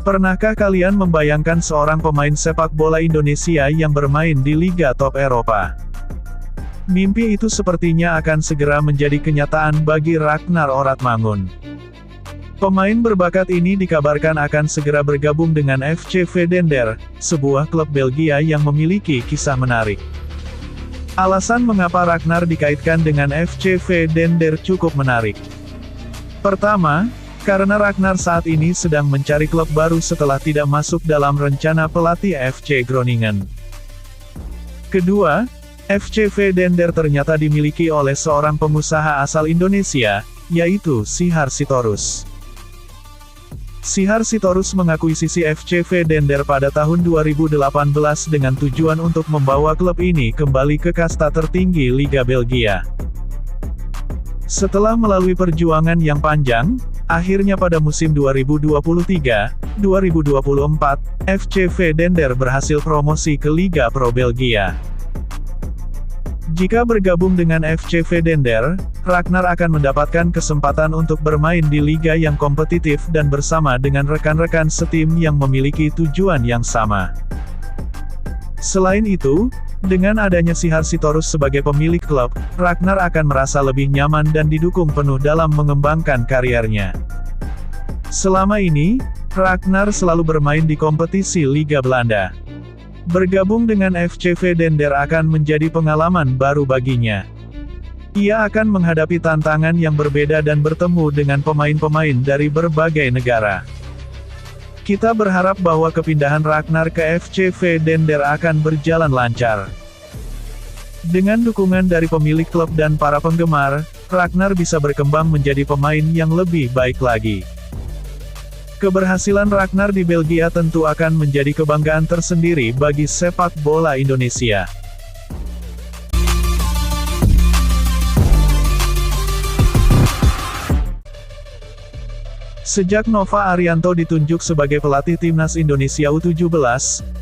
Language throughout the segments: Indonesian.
Pernahkah kalian membayangkan seorang pemain sepak bola Indonesia yang bermain di Liga Top Eropa? Mimpi itu sepertinya akan segera menjadi kenyataan bagi Ragnar Oratmangun. Pemain berbakat ini dikabarkan akan segera bergabung dengan FC Vedender, sebuah klub Belgia yang memiliki kisah menarik. Alasan mengapa Ragnar dikaitkan dengan FC Vedender cukup menarik. Pertama, karena Ragnar saat ini sedang mencari klub baru setelah tidak masuk dalam rencana pelatih FC Groningen. Kedua, FC Vedender ternyata dimiliki oleh seorang pengusaha asal Indonesia, yaitu Sihar Sitorus. Sihar Sitorus mengakuisisi FC Vedender pada tahun 2018 dengan tujuan untuk membawa klub ini kembali ke kasta tertinggi Liga Belgia. Setelah melalui perjuangan yang panjang, akhirnya pada musim 2023-2024, FC Vedender berhasil promosi ke Liga Pro Belgia. Jika bergabung dengan FC Vedender, Ragnar akan mendapatkan kesempatan untuk bermain di liga yang kompetitif dan bersama dengan rekan-rekan setim yang memiliki tujuan yang sama. Selain itu, dengan adanya Sihar Sitorus sebagai pemilik klub, Ragnar akan merasa lebih nyaman dan didukung penuh dalam mengembangkan kariernya. Selama ini, Ragnar selalu bermain di kompetisi Liga Belanda. Bergabung dengan FC Vedender akan menjadi pengalaman baru baginya. Ia akan menghadapi tantangan yang berbeda dan bertemu dengan pemain-pemain dari berbagai negara. Kita berharap bahwa kepindahan Ragnar ke FC Vedender akan berjalan lancar. Dengan dukungan dari pemilik klub dan para penggemar, Ragnar bisa berkembang menjadi pemain yang lebih baik lagi. Keberhasilan Ragnar di Belgia tentu akan menjadi kebanggaan tersendiri bagi sepak bola Indonesia. Sejak Nova Arianto ditunjuk sebagai pelatih Timnas Indonesia U17,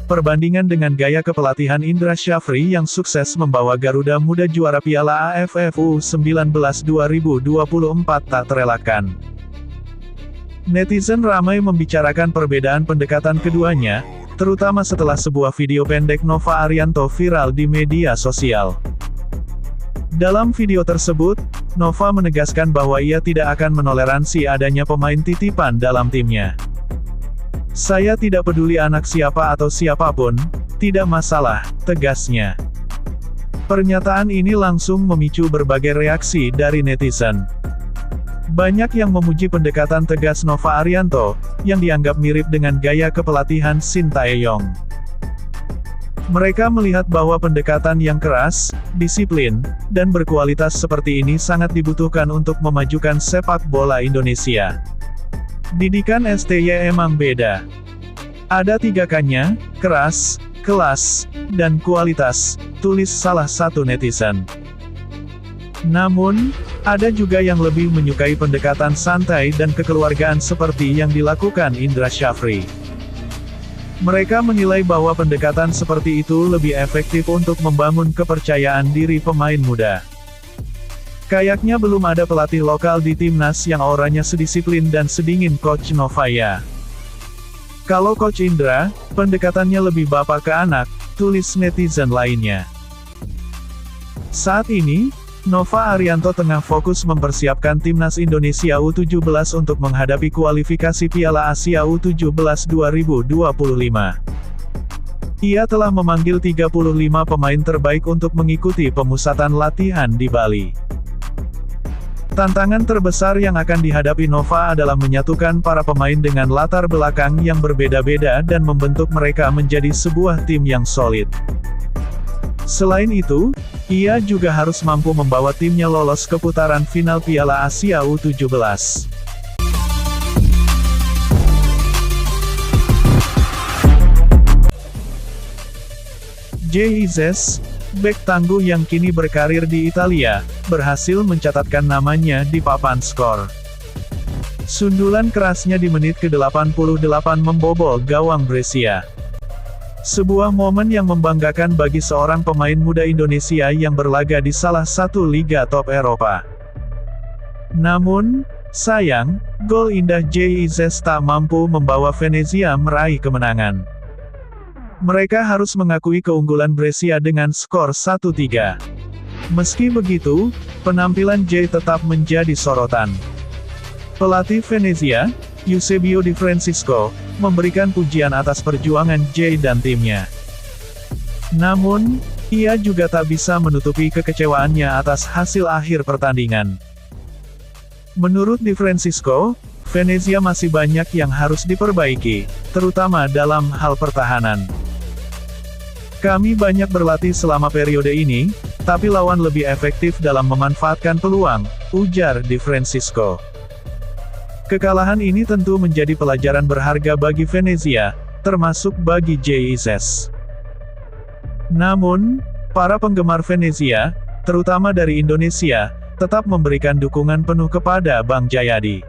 perbandingan dengan gaya kepelatihan Indra Syafri yang sukses membawa Garuda Muda juara Piala AFF U19 2024 tak terelakkan. Netizen ramai membicarakan perbedaan pendekatan keduanya, terutama setelah sebuah video pendek Nova Arianto viral di media sosial. Dalam video tersebut, Nova menegaskan bahwa ia tidak akan menoleransi adanya pemain titipan dalam timnya. "Saya tidak peduli anak siapa atau siapapun, tidak masalah," tegasnya. Pernyataan ini langsung memicu berbagai reaksi dari netizen. Banyak yang memuji pendekatan tegas Nova Arianto, yang dianggap mirip dengan gaya kepelatihan Shin Tae-yong. Mereka melihat bahwa pendekatan yang keras, disiplin, dan berkualitas seperti ini sangat dibutuhkan untuk memajukan sepak bola Indonesia. Didikan STY emang beda. Ada 3 K-nya, keras, kelas, dan kualitas, tulis salah satu netizen. Namun, ada juga yang lebih menyukai pendekatan santai dan kekeluargaan seperti yang dilakukan Indra Syafri. Mereka menilai bahwa pendekatan seperti itu lebih efektif untuk membangun kepercayaan diri pemain muda. Kayaknya belum ada pelatih lokal di timnas yang auranya sedisiplin dan sedingin Coach Nova ya. Kalau Coach Indra, pendekatannya lebih bapak ke anak, tulis netizen lainnya. Saat ini, Nova Arianto tengah fokus mempersiapkan Timnas Indonesia U17 untuk menghadapi kualifikasi Piala Asia U17 2025. Ia telah memanggil 35 pemain terbaik untuk mengikuti pemusatan latihan di Bali. Tantangan terbesar yang akan dihadapi Nova adalah menyatukan para pemain dengan latar belakang yang berbeda-beda dan membentuk mereka menjadi sebuah tim yang solid. Selain itu, ia juga harus mampu membawa timnya lolos ke putaran final Piala Asia U17. Jesus, bek tangguh yang kini berkarir di Italia, berhasil mencatatkan namanya di papan skor. Sundulan kerasnya di menit ke-88 membobol gawang Brescia. Sebuah momen yang membanggakan bagi seorang pemain muda Indonesia yang berlaga di salah satu liga top Eropa. Namun, Sayang, gol indah JIZ tak mampu membawa Venezia meraih kemenangan. Mereka harus mengakui keunggulan Brescia dengan skor 1-3. Meski begitu, penampilan J tetap menjadi sorotan. Pelatih Venezia, Eusebio Di Francesco, memberikan pujian atas perjuangan J dan timnya. Namun, ia juga tak bisa menutupi kekecewaannya atas hasil akhir pertandingan. Menurut Di Francesco, Venezia masih banyak yang harus diperbaiki, terutama dalam hal pertahanan. Kami banyak berlatih selama periode ini, tapi lawan lebih efektif dalam memanfaatkan peluang, ujar Di Francesco. Kekalahan ini tentu menjadi pelajaran berharga bagi Venezia, termasuk bagi JIZ. Namun, para penggemar Venezia, terutama dari Indonesia, tetap memberikan dukungan penuh kepada Bang Jayadi.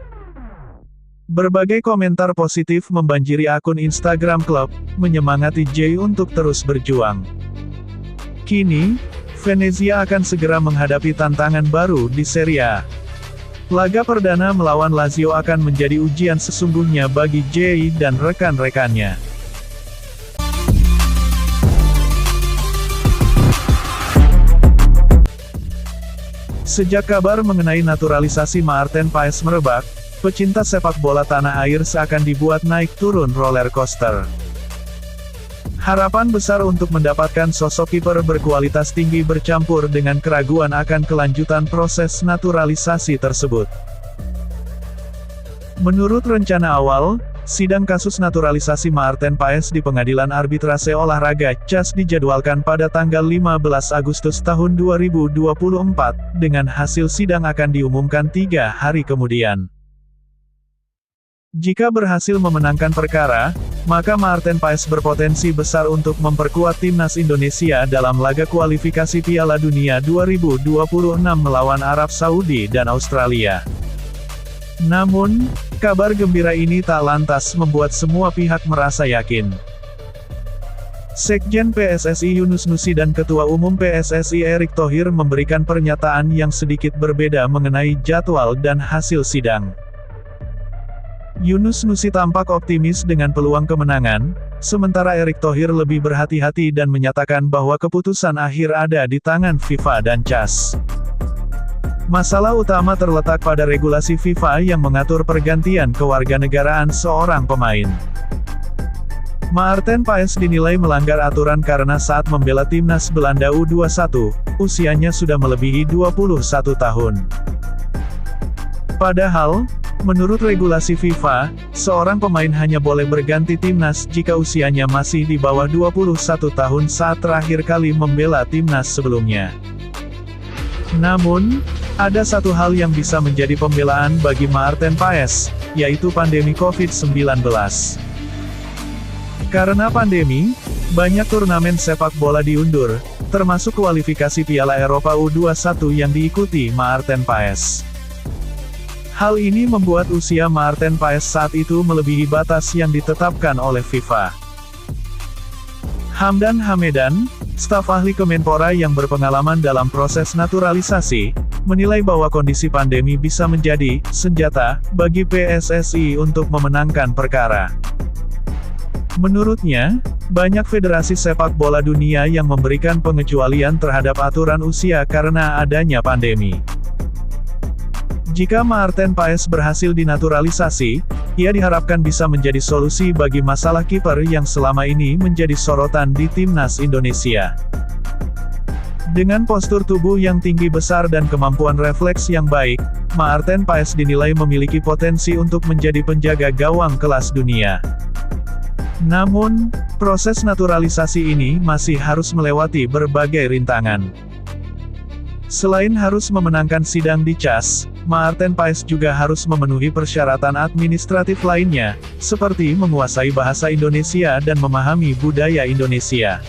Berbagai komentar positif membanjiri akun Instagram klub, menyemangati J untuk terus berjuang. Kini, Venezia akan segera menghadapi tantangan baru di Serie A. Laga perdana melawan Lazio akan menjadi ujian sesungguhnya bagi J dan rekan-rekannya. Sejak kabar mengenai naturalisasi Maarten Paes merebak, pecinta sepak bola tanah air seakan dibuat naik turun roller coaster. Harapan besar untuk mendapatkan sosok kiper berkualitas tinggi bercampur dengan keraguan akan kelanjutan proses naturalisasi tersebut. Menurut rencana awal, sidang kasus naturalisasi Maarten Paes di Pengadilan Arbitrase Olahraga CAS dijadwalkan pada tanggal 15 Agustus tahun 2024, dengan hasil sidang akan diumumkan 3 hari kemudian. Jika berhasil memenangkan perkara, maka Maarten Paes berpotensi besar untuk memperkuat timnas Indonesia dalam laga kualifikasi Piala Dunia 2026 melawan Arab Saudi dan Australia. Namun, kabar gembira ini tak lantas membuat semua pihak merasa yakin. Sekjen PSSI Yunus Nusi dan Ketua Umum PSSI Erick Thohir memberikan pernyataan yang sedikit berbeda mengenai jadwal dan hasil sidang. Yunus Nusi tampak optimis dengan peluang kemenangan, sementara Erick Thohir lebih berhati-hati dan menyatakan bahwa keputusan akhir ada di tangan FIFA dan CAS. Masalah utama terletak pada regulasi FIFA yang mengatur pergantian kewarganegaraan seorang pemain. Maarten Paes dinilai melanggar aturan karena saat membela timnas Belanda U21, usianya sudah melebihi 21 tahun. Padahal, menurut regulasi FIFA, seorang pemain hanya boleh berganti timnas jika usianya masih di bawah 21 tahun saat terakhir kali membela timnas sebelumnya. Namun, ada satu hal yang bisa menjadi pembelaan bagi Maarten Paes, yaitu pandemi COVID-19. Karena pandemi, banyak turnamen sepak bola diundur, termasuk kualifikasi Piala Eropa U21 yang diikuti Maarten Paes. Hal ini membuat usia Maarten Paes saat itu melebihi batas yang ditetapkan oleh FIFA. Hamdan Hamedan, staf ahli Kemenpora yang berpengalaman dalam proses naturalisasi, menilai bahwa kondisi pandemi bisa menjadi senjata bagi PSSI untuk memenangkan perkara. Menurutnya, banyak federasi sepak bola dunia yang memberikan pengecualian terhadap aturan usia karena adanya pandemi. Jika Maarten Paes berhasil dinaturalisasi, ia diharapkan bisa menjadi solusi bagi masalah kiper yang selama ini menjadi sorotan di timnas Indonesia. Dengan postur tubuh yang tinggi besar dan kemampuan refleks yang baik, Maarten Paes dinilai memiliki potensi untuk menjadi penjaga gawang kelas dunia. Namun, proses naturalisasi ini masih harus melewati berbagai rintangan. Selain harus memenangkan sidang di CAS, Maarten Paes juga harus memenuhi persyaratan administratif lainnya, seperti menguasai bahasa Indonesia dan memahami budaya Indonesia.